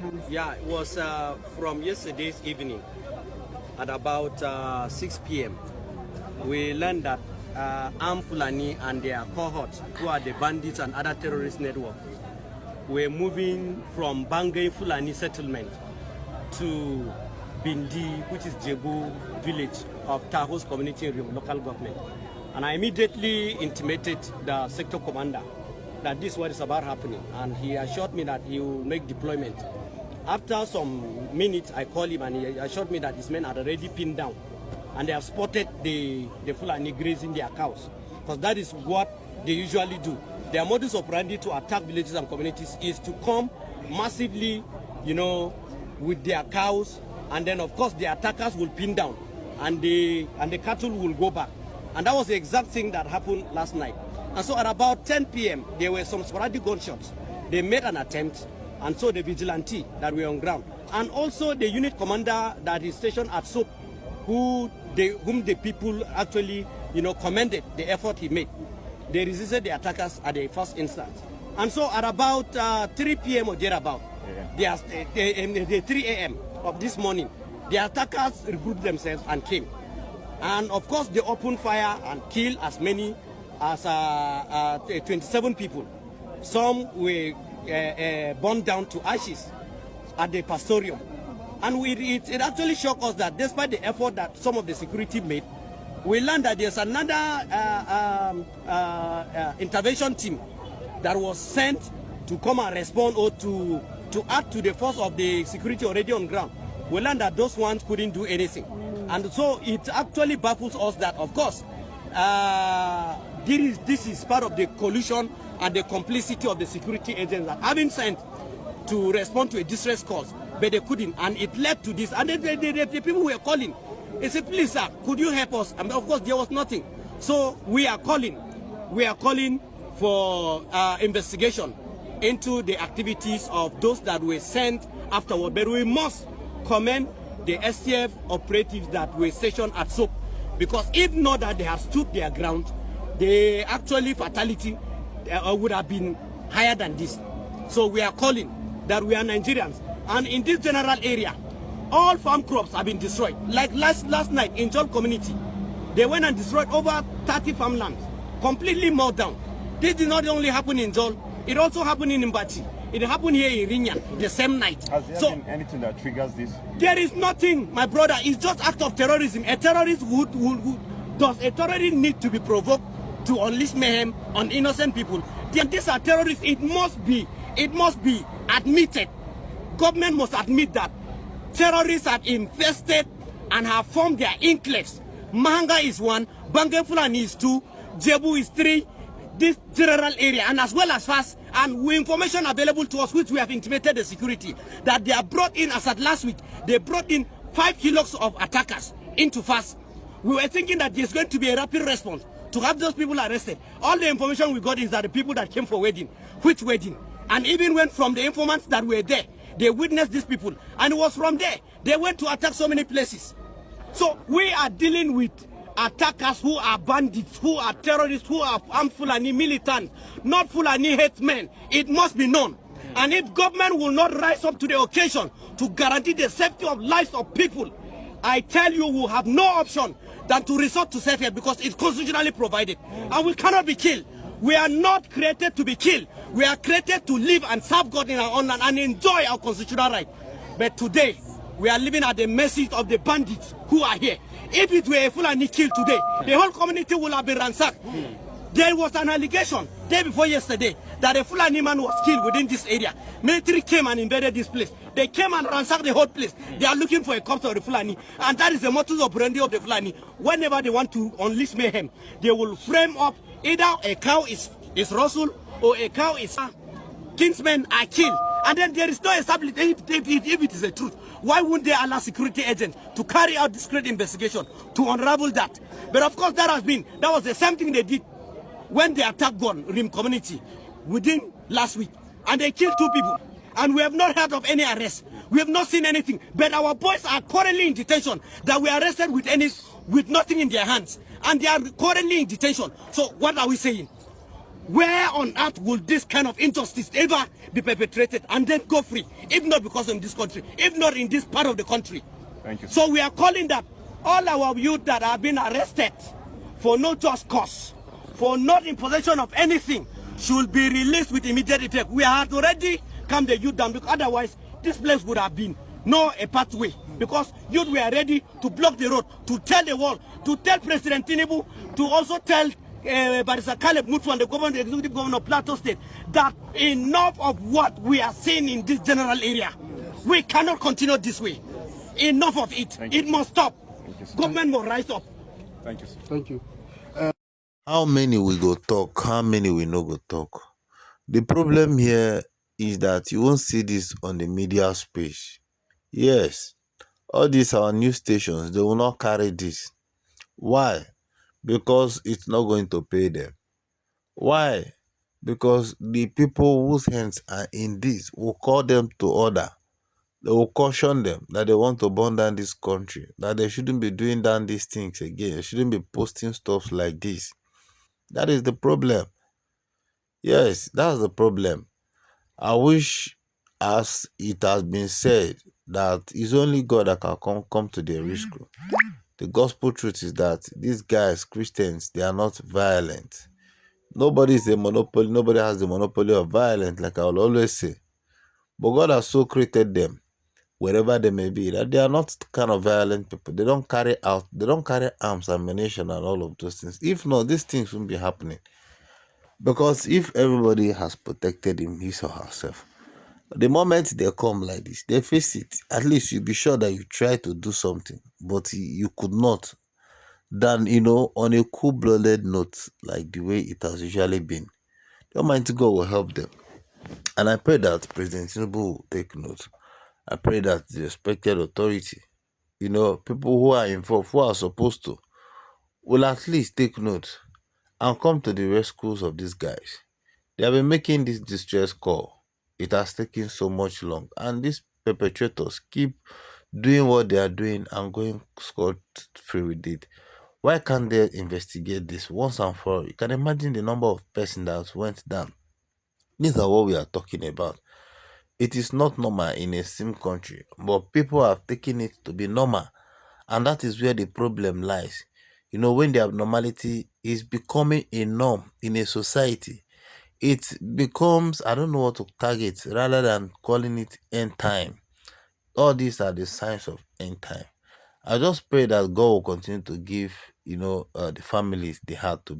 comes? Yeah, it was from yesterday's evening at about 6 p.m. We learned that armed Fulani and their cohorts, who are the bandits and other terrorist networks, were moving from Bangay Fulani settlement to Bindi, which is Jebu village of Tahos community in local government. And I immediately intimated the sector commander that this is what is about happening, and he assured me that he will make deployment. After some minutes, I called him and he assured me that his men are already pinned down and they have spotted the Fulani grazing their cows, because that is what they usually do. Their modus operandi to attack villages and communities is to come massively, you know, with their cows, and then of course the attackers will pin down and the cattle will go back. And that was the exact thing that happened last night. And so at about 10 p.m. there were some sporadic gunshots. They made an attempt, and so the vigilante that were on ground, and also the unit commander that is stationed at Soap, whom the people actually, you know, commended the effort he made. They resisted the attackers at the first instance. And so at about 3 p.m. or thereabout, the 3 a.m. of this morning, the attackers regrouped themselves and came. And of course, they opened fire and killed as many as 27 people. Some were burned down to ashes at the pastorium. And it actually shocked us that despite the effort that some of the security made, we learned that there's another intervention team that was sent to come and respond or to add to the force of the security already on ground. We learned that those ones couldn't do anything. And so it actually baffles us that, of course, this is part of the collusion and the complicity of the security agents that have been sent to respond to a distress calls, but they couldn't, and it led to this. And the people who were calling, they said, please sir, could you help us? And of course there was nothing. So we are calling for investigation into the activities of those that were sent afterward. But we must commend the STF operatives that were stationed at SOAP, because if not that they have stood their ground, the actually fatality would have been higher than this. So we are calling that we are Nigerians, and in this general area, all farm crops have been destroyed. Like last night in Jol community, they went and destroyed over 30 farmlands, completely mowed down. This did not only happen in Jol, it also happened in Mbati. It happened here in Rinyan the same night. Has there been anything that triggers this? There is nothing, my brother. It's just act of terrorism. A terrorist does a terrorist need to be provoked to unleash mayhem on innocent people? These are terrorists. It must be admitted. Government must admit that terrorists have infested and have formed their enclaves. Mahanga is 1, Bangay Fulani is 2, Jebu is 3, this general area, and as well as FAS, and with information available to us, which we have intimated the security, that they are brought in, as at last week, they brought in 5 hillocks of attackers into FAS. We were thinking that there's going to be a rapid response to have those people arrested. All the information we got is that the people that came for wedding, which wedding, and even went from the informants that were there, they witnessed these people, and it was from there they went to attack so many places. So we are dealing with attackers who are bandits, who are terrorists, who are armed Fulani militants, not Fulani headsmen. It must be known. And if government will not rise up to the occasion to guarantee the safety of lives of people, I tell you, we have no option than to resort to self-help, because it's constitutionally provided. And we cannot be killed. We are not created to be killed. We are created to live and serve God in our own land and enjoy our constitutional right. But today, we are living at the mercy of the bandits who are here. If it were a Fulani killed today, the whole community would have been ransacked. There was an allegation day before yesterday that a Fulani man was killed within this area. Military came and invaded this place. They came and ransacked the whole place. They are looking for a corpse of the Fulani, and that is the modus operandi of the Fulani. Whenever they want to unleash mayhem, they will frame up either a cow is Rasul or a cow is kinsmen are killed. And then there is no establishment. If it is the truth, why wouldn't they allow security agents to carry out discreet investigation to unravel that? But of course, that was the same thing they did when they attacked Rim community within last week, and they killed 2 people. And we have not heard of any arrest. We have not seen anything. But our boys are currently in detention that we arrested with nothing in their hands, and they are currently in detention. So what are we saying? Where on earth will this kind of injustice ever be perpetrated and then go free? If not because of this country, if not in this part of the country. Thank you. So we are calling that all our youth that have been arrested for no just cause, for not in possession of anything, should be released with immediate effect. We had already calmed the youth down, because otherwise this place would have been a pathway, because youth were ready to block the road, to tell the world, to tell President Tinubu, to also tell Barrister Caleb Mutu and the governor, the executive governor of Plateau State, that enough of what we are seeing in this general area. We cannot continue this way. Enough of it. It must stop. Government must rise up. Thank you, sir. Thank you. How many we go talk? How many we no go talk? The problem here is that you won't see this on the media space. Yes, all these our news stations, they will not carry this. Why? Because it's not going to pay them. Why? Because the people whose hands are in this will call them to order. They will caution them that they want to burn down this country, that they shouldn't be doing down these things again. They shouldn't be posting stuff like this. That is the problem. Yes, that's the problem. I wish, as it has been said, that it's only God that can come to their rescue. The gospel truth is that these guys, Christians, they are not violent. Nobody is a monopoly. Nobody has the monopoly of violence, like I will always say. But God has so created them, wherever they may be, that they are not kind of violent people. They don't carry arms, ammunition, and all of those things. If not, these things won't be happening. Because if everybody has protected his or herself, the moment they come like this, they face it. At least you'll be sure that you try to do something, but you could not. Than, on a cool-blooded note, like the way it has usually been. The Almighty God will help them. And I pray that President Tinubu will take note. I pray that the respected authority, people who are involved, who are supposed to, will at least take note and come to the rescues of these guys. They have been making this distress call. It has taken so much long. And these perpetrators keep doing what they are doing and going scot-free with it. Why can't they investigate this once and for all? You can imagine the number of persons that went down. These are what we are talking about. It is not normal in a same country, but people have taken it to be normal. And that is where the problem lies. When the abnormality is becoming a norm in a society, it becomes, I don't know what to target, rather than calling it end time. All these are the signs of end time. I just pray that God will continue to give, the families the heart to